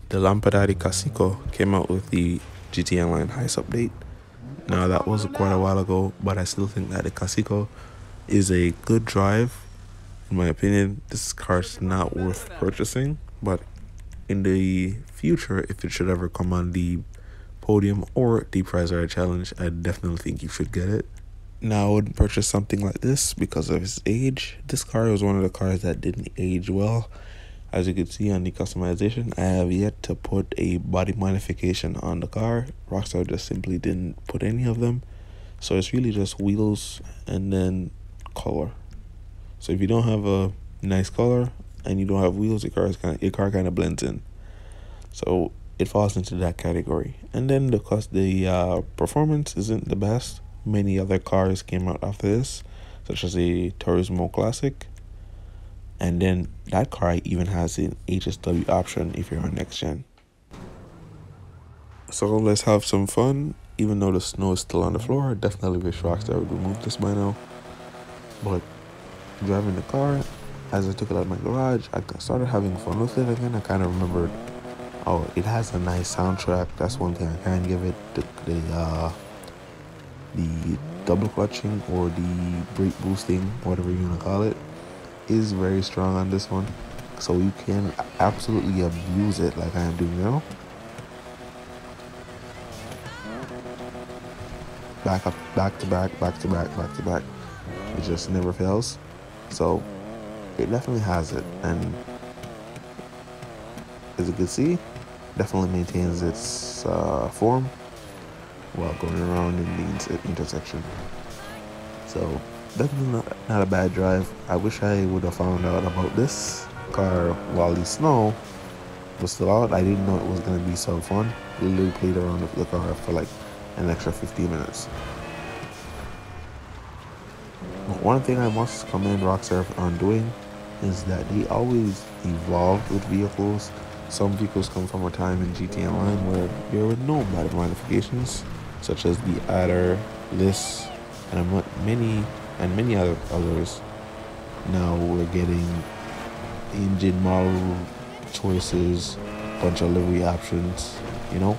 The Lampadati Casco came out with the GT Online Heist update. Now that was quite a while ago, but I still think that the Casco is a good drive. In my opinion, this car's not worth purchasing, but in the future, if it should ever come on the podium or the prize ride challenge, I definitely think you should get it. Now, I wouldn't purchase something like this because of its age. This car was one of the cars that didn't age well. As you can see on the customization, I have yet to put a body modification on the car. Rockstar just simply didn't put any of them. So it's really just wheels and then color. So if you don't have a nice color and you don't have wheels, your car kind of blends in. So it falls into that category. And then because the performance isn't the best, many other cars came out after this, such as a Turismo Classic. And then that car even has an HSW option if you're on next gen. So let's have some fun. Even though the snow is still on the floor, I definitely wish Rockstar would remove this by now. But driving the car, as I took it out of my garage, I started having fun with it again. I kind of remembered, oh, it has a nice soundtrack. That's one thing I can give it. The double clutching or the brake boosting, whatever you want to call it, is very strong on this one, so you can absolutely abuse it like I am doing now. Back up, back to back, back to back, back to back. It just never fails. So it definitely has it, and as you can see, definitely maintains its form while going around in the intersection. So definitely not a bad drive. I wish I would have found out about this car while the snow was still out. I didn't know it was going to be so fun. We literally played around with the car for like an extra 15 minutes. But one thing I must commend Rockstar on doing is that they always evolve with vehicles. Some vehicles come from a time in GT Online where there were no body modifications, such as the Adder, Liss, and many others. Now we're getting engine model choices, bunch of livery options. You know,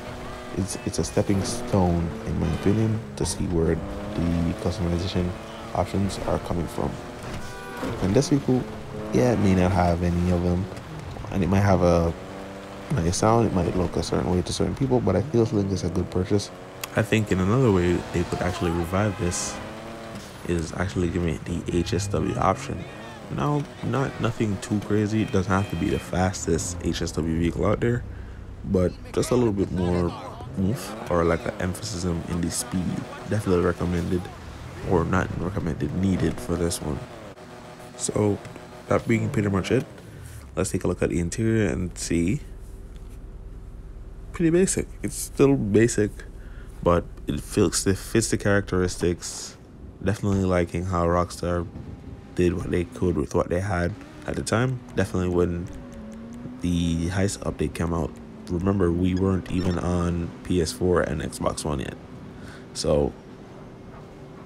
it's a stepping stone, in my opinion, to see where the customization options are coming from. And this vehicle, yeah, it may not have any of them, and it might have a nice sound. It might look a certain way to certain people, but I still think it's a good purchase. I think in another way they could actually revive this is actually giving it the HSW option. Now, nothing too crazy. It doesn't have to be the fastest HSW vehicle out there, but just a little bit more oomph or like an emphasis in the speed. Definitely recommended, or not recommended, needed for this one. So that being pretty much it, let's take a look at the interior and see. Pretty basic. It's still basic, but it fits the characteristics. Definitely liking how Rockstar did what they could with what they had at the time. Definitely when the Heist update came out, remember we weren't even on PS4 and Xbox One yet. So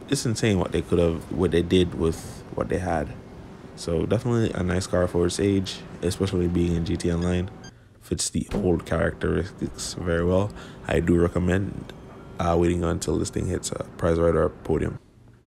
it's insane what they did with what they had. So definitely a nice car for its age, especially being in GT Online. Fits the old characteristics very well. I do recommend waiting until this thing hits a prize ride or podium.